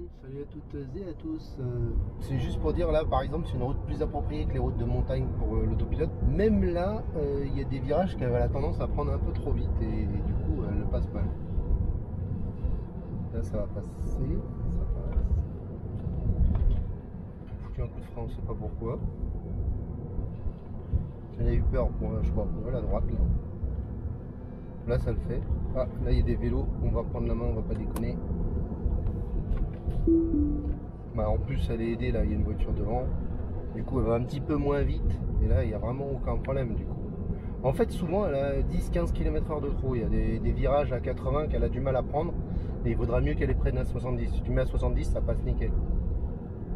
Salut à toutes et à tous. C'est juste pour dire là, par exemple, c'est une route plus appropriée que les routes de montagne pour l'autopilote. Même là, il y a des virages qui avaient la tendance à prendre un peu trop vite et du coup, elle ne passe pas. Là, ça va passer. Ça passe. Foutu un coup de frein, on sait pas pourquoi. Elle a eu peur pour, je sais pas, pour la droite là. Là, ça le fait. Ah, là, il y a des vélos. On va prendre la main, on va pas déconner. Bah, en plus elle est aidée, là il y a une voiture devant, du coup elle va un petit peu moins vite et là il n'y a vraiment aucun problème du coup. En fait souvent elle a 10-15 km/h de trop, il y a des virages à 80 qu'elle a du mal à prendre et il vaudra mieux qu'elle les prenne à 70. Si tu mets à 70 ça passe nickel.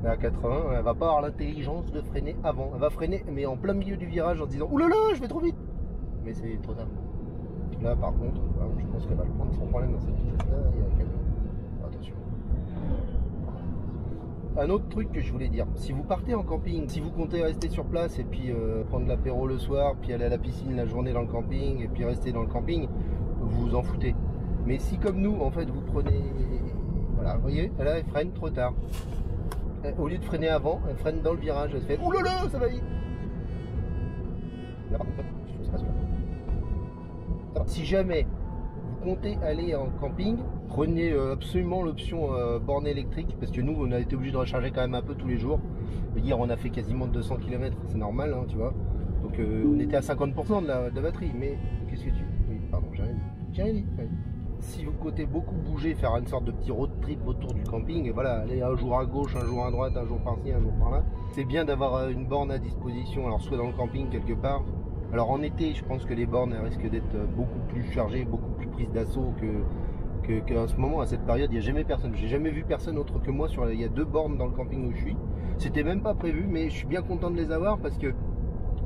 Mais à 80 elle va pas avoir l'intelligence de freiner avant, elle va freiner mais en plein milieu du virage en se disant oulala je vais trop vite, mais c'est trop tard. Là par contre je pense qu'elle va le prendre sans problème dans cette vitesse là, il y a un camion. Attention. Un autre truc que je voulais dire, si vous partez en camping, si vous comptez rester sur place et puis prendre l'apéro le soir, puis aller à la piscine la journée dans le camping et puis rester dans le camping, vous vous en foutez. Mais si comme nous, en fait, vous prenez... Voilà, vous voyez, là, elle freine trop tard. Au lieu de freiner avant, elle freine dans le virage, elle se fait « Ouh là là, ça va vite !» Là, par contre, ça passe pas. Si jamais vous comptez aller en camping, prenez absolument l'option borne électrique parce que nous on a été obligé de recharger quand même un peu tous les jours. Hier on a fait quasiment 200 km, c'est normal hein, tu vois. Donc on était à 50% de la batterie, mais qu'est-ce que tu... Oui pardon, j'ai rien dit. J'ai rien dit. Oui. Si vous comptez beaucoup bouger, faire une sorte de petit road trip autour du camping, et voilà, aller un jour à gauche, un jour à droite, un jour par-ci, un jour par-là, c'est bien d'avoir une borne à disposition, alors soit dans le camping quelque part. Alors en été, je pense que les bornes risquent d'être beaucoup plus chargées, beaucoup plus prises d'assaut qu'en ce moment, à cette période. Il n'y a jamais personne. J'ai jamais vu personne autre que moi. Il y a 2 bornes dans le camping où je suis. C'était même pas prévu, mais je suis bien content de les avoir parce que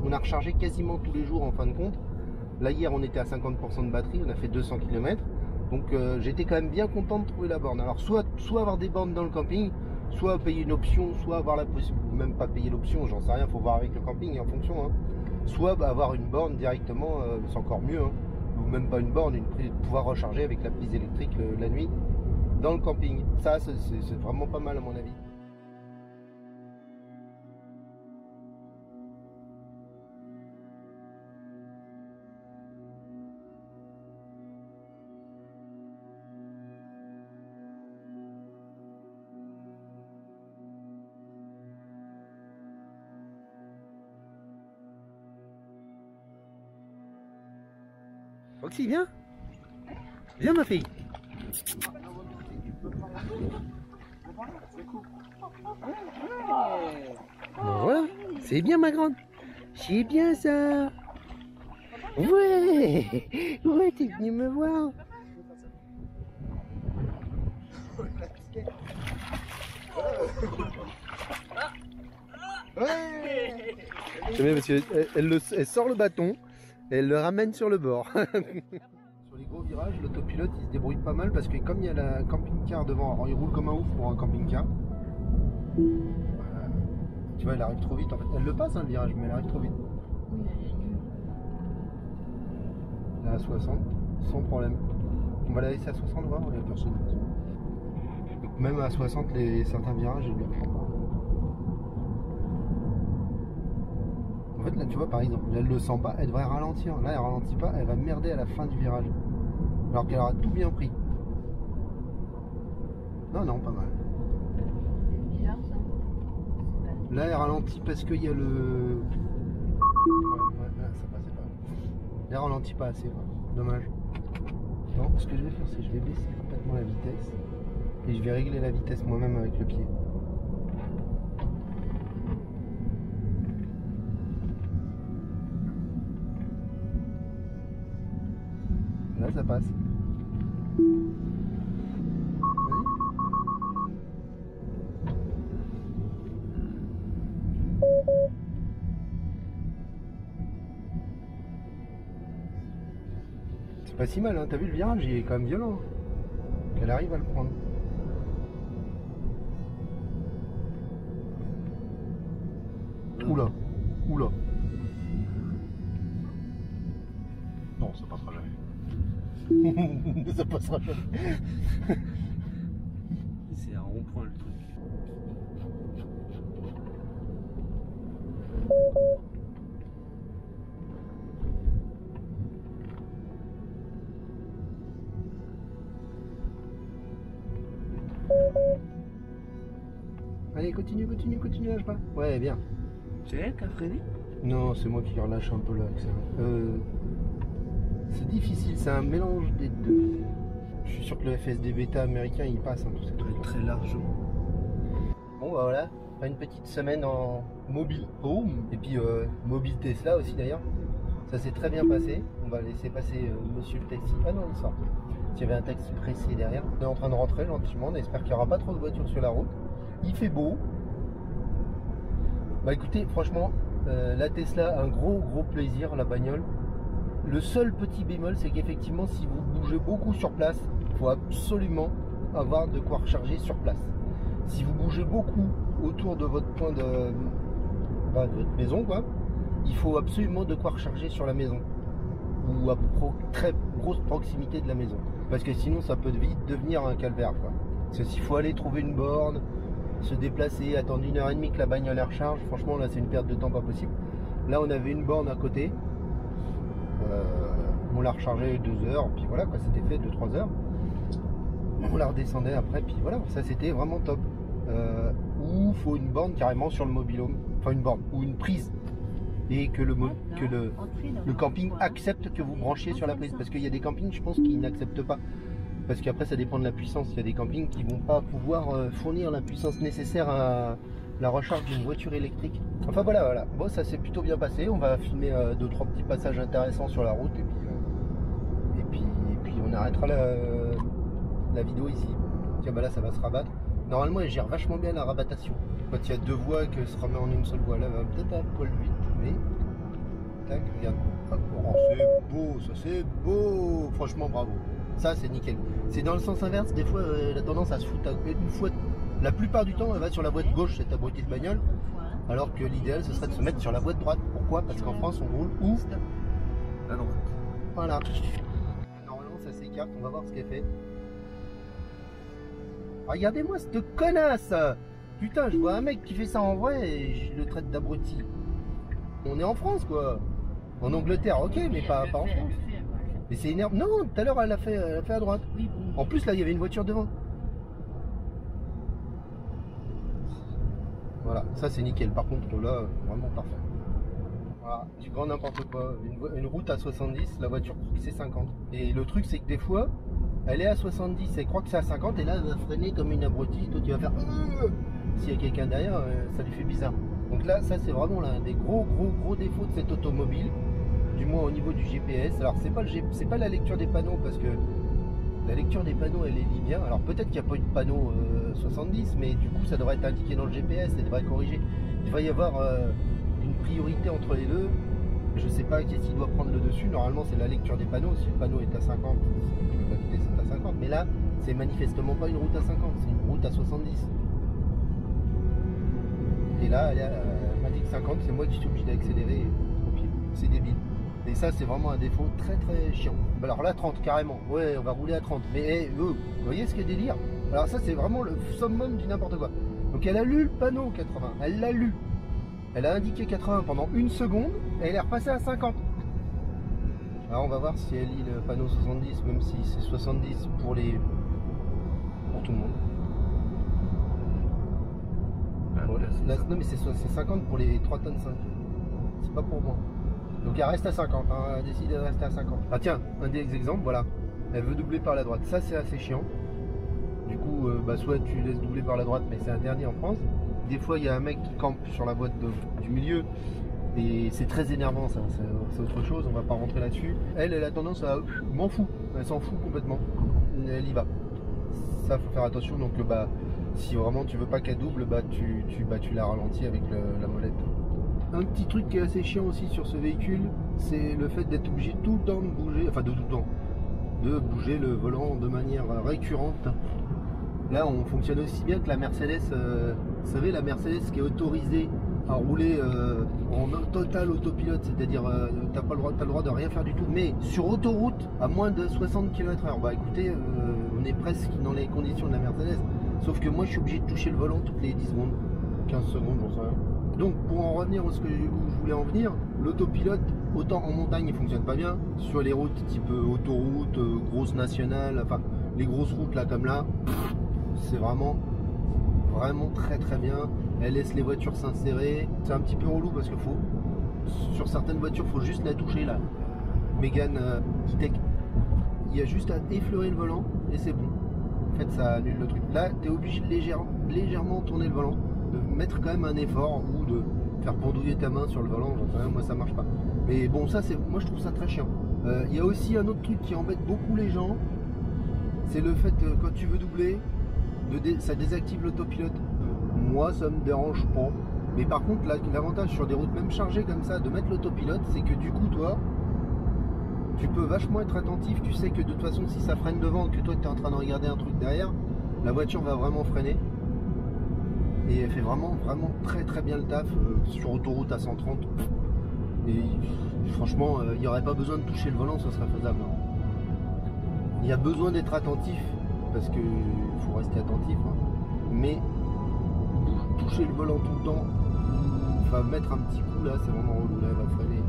on a rechargé quasiment tous les jours en fin de compte. Là hier, on était à 50% de batterie, on a fait 200 km. Donc j'étais quand même bien content de trouver la borne. Alors soit avoir des bornes dans le camping, soit payer une option, soit avoir la possibilité, même pas payer l'option, j'en sais rien, faut voir avec le camping en fonction. Hein. Soit avoir une borne directement, c'est encore mieux, hein. Ou même pas une borne, pouvoir recharger avec la prise électrique la nuit dans le camping. Ça, c'est vraiment pas mal à mon avis. Roxy, viens. Viens ma fille. Bon, voilà, c'est bien ma grande. C'est bien ça. Ouais. Ouais, t'es venu me voir. Ouais. C'est bien parce qu'elle sort le bâton. Et elle le ramène sur le bord. Sur les gros virages, l'autopilote il se débrouille pas mal parce que comme il y a la camping-car devant, alors il roule comme un ouf pour un camping-car. Tu vois, elle arrive trop vite en fait. Elle le passe hein, le virage, mais elle arrive trop vite. Là à 60, sans problème. On va la laisser à 60, voir, il n'y a personne. Donc même à 60, certains virages, elle ne le prend pas. En fait là tu vois par exemple, là, elle le sent pas, elle devrait ralentir. Là elle ralentit pas, elle va merder à la fin du virage. Alors qu'elle aura tout bien pris. Non, pas mal. C'est bizarre ça. Là elle ralentit parce qu'il y a le... Ouais, là ça passait pas. Elle ralentit pas assez, quoi. Dommage. Non, ce que je vais faire c'est que je vais baisser complètement la vitesse. Et je vais régler la vitesse moi-même avec le pied. Là ça passe. C'est pas si mal, hein. T'as vu le virage, il est quand même violent. Elle arrive à le prendre. Oula, oula. Non, ça passera jamais. Ça passera jamais. C'est un rond-point le truc. Allez, continue, lâche pas. Ouais, bien. C'est elle qui a freiné? Non, c'est moi qui relâche un peu l'axe. C'est difficile, c'est un mélange des deux. Je suis sûr que le FSD bêta américain il passe, hein, tous ces trucs. Très largement. Bon bah voilà, une petite semaine en mobile home et puis mobile Tesla aussi d'ailleurs. Ça s'est très bien passé. On va laisser passer monsieur le taxi. Ah non, il sort. Il y avait un taxi pressé derrière. On est en train de rentrer gentiment. On espère qu'il n'y aura pas trop de voitures sur la route. Il fait beau. Bah écoutez, franchement, la Tesla, un gros plaisir, la bagnole. Le seul petit bémol, c'est qu'effectivement, si vous bougez beaucoup sur place, il faut absolument avoir de quoi recharger sur place. Si vous bougez beaucoup autour de votre point de votre maison, quoi, il faut absolument de quoi recharger sur la maison ou à très grosse proximité de la maison, parce que sinon ça peut vite devenir un calvaire, quoi. Parce que s'il faut aller trouver une borne, se déplacer, attendre 1h30 que la bagnole recharge, franchement là c'est une perte de temps pas possible. Là on avait une borne à côté, on l'a rechargé 2 heures, puis voilà quoi, c'était fait 2-3 heures. On la redescendait après, puis voilà, ça c'était vraiment top. Ou faut une borne carrément sur le mobil-home, enfin une borne ou une prise, et que le camping accepte que vous branchiez sur la prise, parce qu'il y a des campings, je pense, qui n'acceptent pas, parce qu'après ça dépend de la puissance. Il y a des campings qui vont pas pouvoir fournir la puissance nécessaire à la recharge d'une voiture électrique. Enfin voilà. Bon, ça s'est plutôt bien passé. On va filmer 2-3 petits passages intéressants sur la route, et puis on arrêtera la vidéo ici. Tiens, bah là ça va se rabattre. Normalement elle gère vachement bien la rabattation. Quand il y a 2 voies et que se remet en une seule voie, là va peut-être un poil vite, mais tac, regarde. Hop, oh, c'est beau, ça c'est beau. Franchement bravo. Ça c'est nickel. C'est dans le sens inverse, des fois la tendance à se foutre une fois. La plupart du temps elle va sur la boîte gauche, cette abruti de bagnole, alors que l'idéal ce serait de se mettre sur la boîte droite. Pourquoi? Parce qu'en France on roule où? À droite. Voilà. Normalement ça s'écarte, on va voir ce qu'elle fait. Regardez-moi cette connasse! Putain, je vois un mec qui fait ça en vrai et je le traite d'abruti. On est en France, quoi. En Angleterre, ok, mais pas en France. Et c'est énervant. Non, tout à l'heure, elle a fait à droite. En plus, là, il y avait une voiture devant. Voilà, ça c'est nickel. Par contre, là, vraiment parfait. Voilà, du grand n'importe quoi. Une route à 70, la voiture croit que c'est 50. Et le truc, c'est que des fois, elle est à 70, elle croit que c'est à 50, et là, elle va freiner comme une abrutie. Toi, tu vas faire... S'il y a quelqu'un derrière, ça lui fait bizarre. Donc là, ça, c'est vraiment l'un des gros défauts de cette automobile, du moins au niveau du GPS. Alors, c'est pas la lecture des panneaux, parce que la lecture des panneaux, elle est lit bien. Alors, peut-être qu'il n'y a pas eu de panneau 70, mais du coup, ça devrait être indiqué dans le GPS, ça devrait corriger. Il va y avoir une priorité entre les deux. Je sais pas qu'est-ce qui doit prendre le dessus. Normalement, c'est la lecture des panneaux. Si le panneau est à 50, la vitesse est à 50. Mais là, c'est manifestement pas une route à 50, c'est une route à 70. Et là, elle m'a dit que 50, c'est moi qui suis obligé d'accélérer. C'est débile. Et ça, c'est vraiment un défaut très chiant. Alors là, 30 carrément. Ouais, on va rouler à 30. Mais vous voyez ce qu'est délire? Alors ça, c'est vraiment le summum du n'importe quoi. Donc elle a lu le panneau 80. Elle l'a lu. Elle a indiqué 80 pendant 1 seconde et elle est repassée à 50. Alors on va voir si elle lit le panneau 70, même si c'est 70 pour tout le monde. Là, non mais c'est 50 pour les 3 tonnes 5. C'est pas pour moi. Donc elle reste à 50, hein, elle a décidé de rester à 50. Ah tiens, un des exemples, voilà. Elle veut doubler par la droite. Ça c'est assez chiant. Du coup, soit tu laisses doubler par la droite, mais c'est interdit en France. Des fois, il y a un mec qui campe sur la boîte du milieu et c'est très énervant, ça. C'est autre chose, on va pas rentrer là-dessus. Elle a tendance à m'en fout, elle s'en fout complètement. Elle y va. Ça, faut faire attention. Donc, si vraiment tu veux pas qu'elle double, tu la ralentis avec la molette. Un petit truc qui est assez chiant aussi sur ce véhicule, c'est le fait d'être obligé tout le temps de bouger, enfin de tout le temps, de bouger le volant de manière récurrente. Là, on fonctionne aussi bien que la Mercedes. Vous savez, la Mercedes qui est autorisée à rouler en total autopilote, c'est-à-dire t'as le droit de rien faire du tout, mais sur autoroute à moins de 60 km/h. Bah écoutez, on est presque dans les conditions de la Mercedes, sauf que moi je suis obligé de toucher le volant toutes les 10 secondes, 15 secondes, j'en sais rien. Donc pour en revenir où je voulais en venir, l'autopilote, autant en montagne il fonctionne pas bien, sur les routes type autoroute, grosse nationale, enfin les grosses routes là comme là, c'est vraiment vraiment très très bien. Elle laisse les voitures s'insérer. C'est un petit peu relou parce que sur certaines voitures, faut juste la toucher là. Mégane E-Tech. Il y a juste à effleurer le volant et c'est bon. En fait, ça annule le truc. Là, tu es obligé de légèrement tourner le volant, de mettre quand même un effort ou de faire pendouiller ta main sur le volant. J'en sais rien, moi ça marche pas. Mais bon, ça, moi je trouve ça très chiant. Il y a aussi un autre truc qui embête beaucoup les gens, c'est le fait que quand tu veux doubler, ça désactive l'autopilote. Moi, ça me dérange pas. Mais par contre, l'avantage sur des routes même chargées comme ça, de mettre l'autopilote, c'est que du coup, toi, tu peux vachement être attentif. Tu sais que de toute façon, si ça freine devant, que toi tu es en train de regarder un truc derrière, la voiture va vraiment freiner. Et elle fait vraiment très très bien le taf sur autoroute à 130. Et franchement, il n'y aurait pas besoin de toucher le volant, ça serait faisable. Il y a besoin d'être attentif, parce que faut rester attentif. Hein. Mais toucher le volant tout le temps, va mettre un petit coup là, c'est vraiment relou. Là, elle va freiner.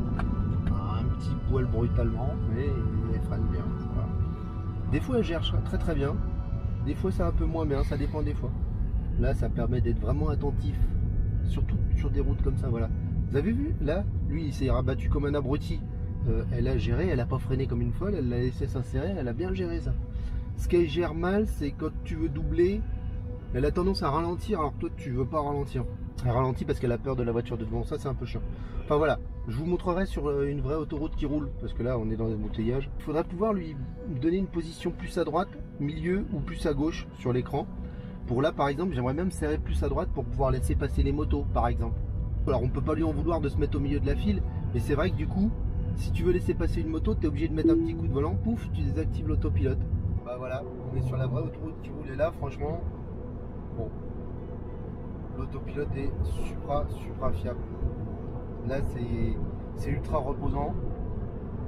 Petit poil brutalement, mais elle freine bien. Voilà. Des fois elle gère très très bien, des fois c'est un peu moins bien, ça dépend des fois. Là ça permet d'être vraiment attentif, surtout sur des routes comme ça. Voilà. Vous avez vu là, lui il s'est rabattu comme un abruti. Elle a géré, elle a pas freiné comme une folle, elle l'a laissé s'insérer, elle a bien géré ça. Ce qu'elle gère mal, c'est quand tu veux doubler, elle a tendance à ralentir alors que toi tu veux pas ralentir. Elle ralentit parce qu'elle a peur de la voiture de devant, ça c'est un peu chiant. Enfin voilà, je vous montrerai sur une vraie autoroute qui roule, parce que là on est dans des embouteillages. Il faudra pouvoir lui donner une position plus à droite, milieu ou plus à gauche sur l'écran. Pour là par exemple, j'aimerais même serrer plus à droite pour pouvoir laisser passer les motos par exemple. Alors on peut pas lui en vouloir de se mettre au milieu de la file, mais c'est vrai que du coup, si tu veux laisser passer une moto, tu es obligé de mettre un petit coup de volant, pouf, tu désactives l'autopilote. Bah voilà, on est sur la vraie autoroute qui roule et là franchement, bon. L'autopilote est supra fiable. Là c'est ultra reposant.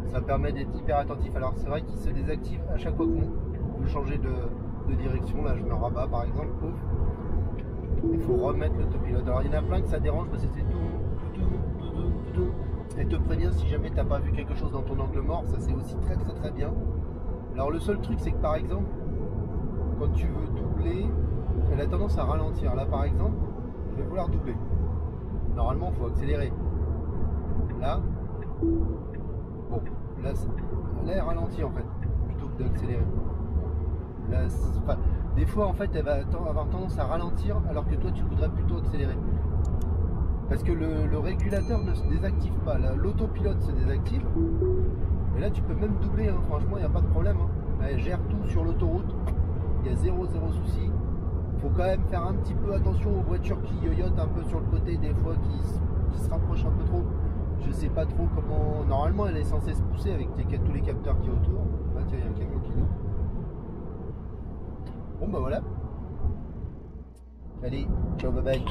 Ça permet d'être hyper attentif. Alors c'est vrai qu'il se désactive à chaque fois qu'on veut changer de direction. Là je me rabats par exemple. Ouf. Il faut remettre l'autopilote. Alors il y en a plein que ça dérange parce que c'est tout. Elle te prévient si jamais tu n'as pas vu quelque chose dans ton angle mort. Ça c'est aussi très bien. Alors le seul truc c'est que par exemple, quand tu veux doubler, elle a tendance à ralentir. Là par exemple, je vais vouloir doubler. Normalement, il faut accélérer. Là, bon, là elle ralentit en fait, plutôt que d'accélérer. Là, enfin, des fois, en fait, elle va avoir tendance à ralentir, alors que toi, tu voudrais plutôt accélérer. Parce que le régulateur ne se désactive pas. L'autopilote se désactive. Et là, tu peux même doubler. Hein. Franchement, il n'y a pas de problème. Hein. Elle gère tout sur l'autoroute. Il y a zéro souci. Faut quand même faire un petit peu attention aux voitures qui yoyotent un peu sur le côté, des fois qui se rapprochent un peu trop. Je sais pas trop comment. Normalement, elle est censée se pousser avec tous les capteurs qui y a autour. Ah tiens, il y a un camion qui nous. Bon bah voilà. Allez, ciao, bye bye.